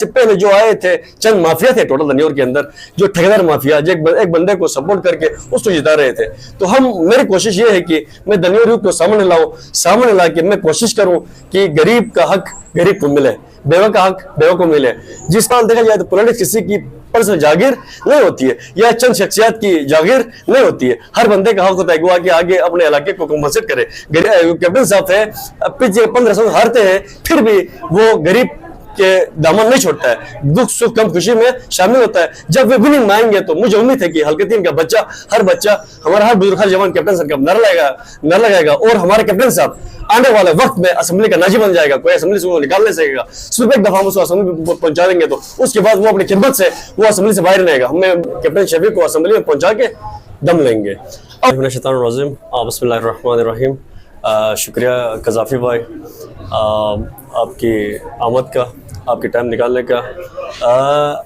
से पहले जो आए थे चंद माफिया थे टोटल दनियोर के अंदर, जो ठेकेदार माफिया जो एक बंदे को सपोर्ट करके उसको जिता रहे थे। तो मेरी कोशिश ये है कि मैं दनियोर यूथ को सामने ला के मैं कोशिश करूं कि गरीब का हक गरीब को मिले, बेवा का हक बेवा को मिले। जिस तरह देखा जाए तो पॉलिटिक्स किसी की पर्सनल जागीर नहीं होती है या चंद शख्सियत की जागीर नहीं होती है। हर बंदे का हक होता है कि आगे अपने इलाके को कंपनसेट करे। कैप्टन साहब है पिछले 15 साल हारते हैं फिर भी वो गरीब के दामन नहीं छोड़ता है, दुख सुख कम खुशी में शामिल होता है। जब वे विनिंग में आएंगे तो मुझे उम्मीद है कि हल्कतीन का बच्चा हर हमारा हर बुजुर्ग हर जवान कैप्टन साहब का नारा लगाएगा और हमारे कैप्टन साहब आने वाले वक्त में असेंबली का नाजी बन जाएगा। कोई असेंबली से वो निकाल नहीं सकेगा। सिर्फ एक दफा हम उसको असेंबली पहुंचा देंगे तो उसके बाद वो अपनी खिदमत से वो असेंबली से बाहर रहेगा। हमें कैप्टन शफीक को असेंबली में पहुंचा के दम लेंगे। बिस्मिल्लाहिर्रहमानिर्रहीम। शुक्रिया कज़ाफ़ी भाई आपकी आमद का, आपके टाइम निकालने का।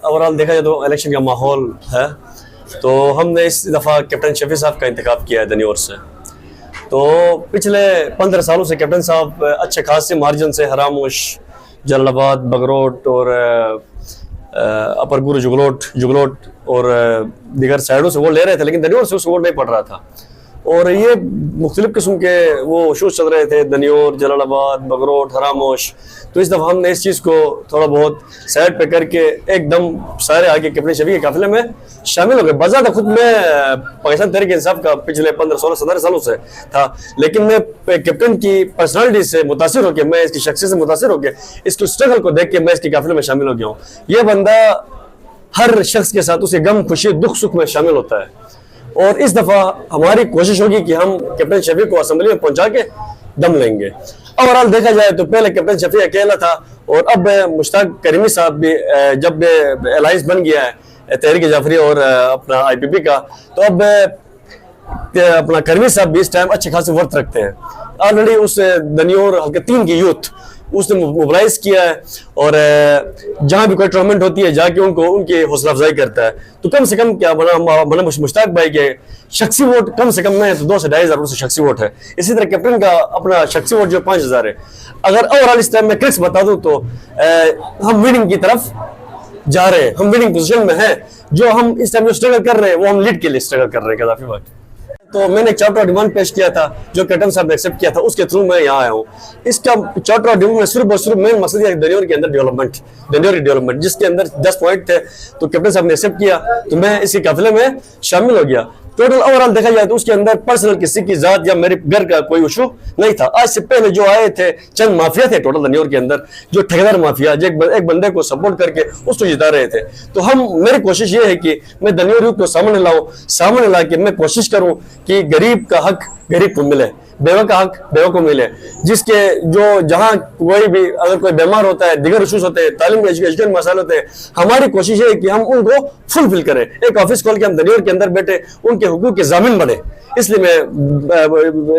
ओवरऑल देखा जाए तो इलेक्शन का माहौल है, तो हमने इस दफ़ा कैप्टन शफी साहब का इंतखाब किया है दनियोर से। तो पिछले 15 सालों से कैप्टन साहब अच्छे खासे मार्जिन से हरामोश, जलालाबाद, बगरोट और अपर गुरु जुगलोट और दीगर साइडों से वोट ले रहे थे, लेकिन दनियोर से उसको वोट नहीं पड़ रहा था। और ये मुख्तलिफ किस्म के वो शोज चल रहे थे, दनियोर, जलालाबाद, बगरोट, हरामोश। तो इस दफ़ा हमने इस चीज़ को थोड़ा बहुत साइड पे करके एकदम सारे आगे कैप्टन शफी के काफिले में शामिल हो गए। बाज़ात खुद में पाकिस्तान तहरीक इंसाफ का पिछले 15, 16, 17 सालों से था, लेकिन मैं कैप्टन की पर्सनालिटी से मुतासिर होकर, मैं इसकी शख्सियत से मुतासिर होकर, इसके स्ट्रगल को देख के मैं इसके काफिले में शामिल हो गया हूँ। ये बंदा हर शख्स के साथ उसे गम, खुशी, दुख सुख में शामिल होता है। और इस दफा हमारी कोशिश होगी कि हम कैप्टन शफी को असेंबली में पहुंचा के दम लेंगे। ओवरऑल देखा जाए तो पहले कैप्टन शफी अकेला था और अब मुश्ताक करीमी साहब भी जब अलायंस बन गया है तहरीक जाफरी और अपना IPP का, तो अब अपना करीमी साहब भी इस टाइम अच्छे खासे वर्थ रखते हैं। ऑलरेडी उस दनियोर हल्के 3 की यूथ उसने मोबिलाइज किया है और जहां भी कोई टूर्नामेंट होती है जाके उनकी हौसला अफजाई करता है। तो कम से कम क्या बना मुश्ताक भाई के शख्सी वोट कम से कम नहीं है तो 2 से 2.5 हज़ार शख्सी वोट है। इसी तरह कैप्टन का अपना शख्सी वोट जो 5,000 है। अगर ओवरऑल इस टाइम में क्रिक्स बता दूं तो हम विनिंग की तरफ जा रहे हैं, हम विनिंग पोजिशन में है। जो हम इस टाइम जो स्ट्रगल कर रहे हैं वो हम लीड के लिए स्ट्रगल कर रहे हैं। कज़ाफ़ी भाई, तो मैंने एक चार्टर डिमांड पेश किया था जो कैप्टन साहब ने एक्सेप्ट किया था, उसके थ्रू मैं यहाँ आया हूँ। इसका चार्टर डिमांड में सिर्फ और सिर्फ मेन मकसद है दनियोर के अंदर दनियोर की डेवलपमेंट, जिसके अंदर 10 पॉइंट थे। तो कैप्टन साहब ने एक्सेप्ट किया तो मैं इसी काफिले में शामिल हो गया। टोटल ओवरऑल देखा जाए तो उसके अंदर पर्सनल किसी की जात या मेरे घर का कोई इशू नहीं था। आज से पहले जो आए थे चंद माफिया थे टोटल दनियोर के अंदर, जो ठेकेदार माफिया जो एक बंदे को सपोर्ट करके उसको जिता रहे थे। तो मेरी कोशिश ये है कि मैं दनियोर यूथ को सामने ला के मैं कोशिश करूं कि गरीब का हक गरीब को मिले, बेवा का हक बेवा को मिले। जिसके जो जहां कोई भी अगर कोई बीमार होता है, दिगर इशूज होते हैं, तालीम एजुकेशन मसाले होते हैं, हमारी कोशिश है कि हम उनको फुलफिल करें। एक ऑफिस खोल के हम दनियोर के अंदर बैठे उनके हुकूक के जामिन बने। इसलिए मैं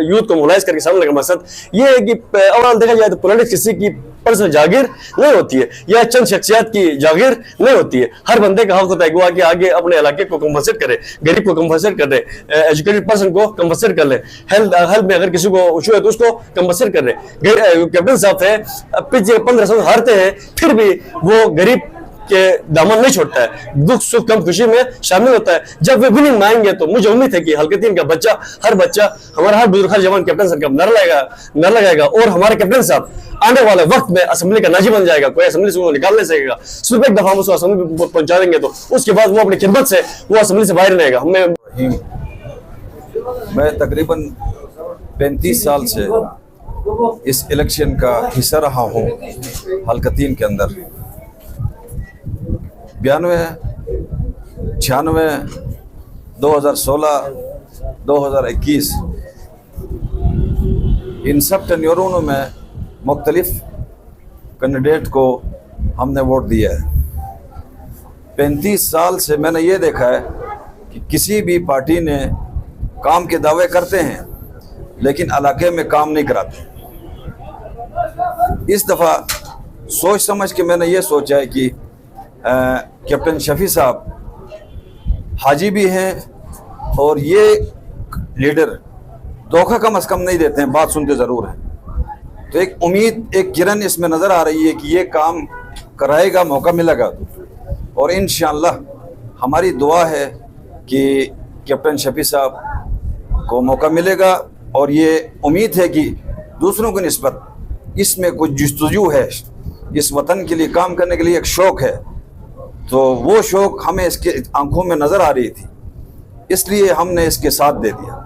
यूथ को मोलाइज करके सामने का मकसद ये है कि ओवरऑल देखा जाए तो पॉलिटिक्स किसी की पर्सनल जागीर नहीं होती है या चंद शख्सियत की जागीर नहीं होती है। हर बंदे का हक होता है कि आगे अपने इलाके को कंपनसेट करे, गरीब को कंपनसेट कर दे, एजुकेटेड पर्सन को कंपनसेट कर ले, हेल्थ में अगर किसी को इशू है तो उसको कंपनसेट कर ले। कैप्टन साहब है पिछले 15 साल हारते हैं फिर भी वो गरीब के दामन नहीं छोड़ता है, दुख सुख कम खुशी में शामिल होता है। जब वे विनिंग में आएंगे तो मुझे उम्मीद है कि हल्कतीन का बच्चा हमारा हर बुजुर्ग हर जवान कैप्टन साहब का नारा लगाएगा और हमारे कैप्टन साहब आने वाले वक्त में असेंबली का नाजी बन जाएगा। कोई असेंबली से वो निकाल नहीं सकेगा। सिर्फ एक दफा हम उसको असेंबली पहुंचा देंगे तो उसके बाद वो अपनी खिदमत से वो असेंबली से बाहर रहेगा। मैं तकरीबन 35 साल से इस इलेक्शन का हिस्सा रहा हूँ हल्कतीन के अंदर। 92, 96, 2016, 2021 इन सब टेन्योरों में मुख्तलिफ कैंडिडेट को हमने वोट दिया है। 35 साल से मैंने ये देखा है कि किसी भी पार्टी ने काम के दावे करते हैं लेकिन इलाके में काम नहीं कराते। इस दफ़ा सोच समझ के मैंने ये सोचा है कि कैप्टन शफी साहब हाजी भी हैं और ये लीडर धोखा कम से कम नहीं देते हैं, बात सुनते ज़रूर हैं। तो एक उम्मीद, एक किरण इसमें नज़र आ रही है कि ये काम कराएगा, मौका मिलेगा तो। और इंशाअल्लाह हमारी दुआ है कि कैप्टन शफी साहब को मौका मिलेगा, और ये उम्मीद है कि दूसरों की निस्बत इसमें कुछ जस्तजू है, इस वतन के लिए काम करने के लिए एक शौक़ है, तो वो शौक़ हमें इसके आंखों में नज़र आ रही थी, इसलिए हमने इसके साथ दे दिया।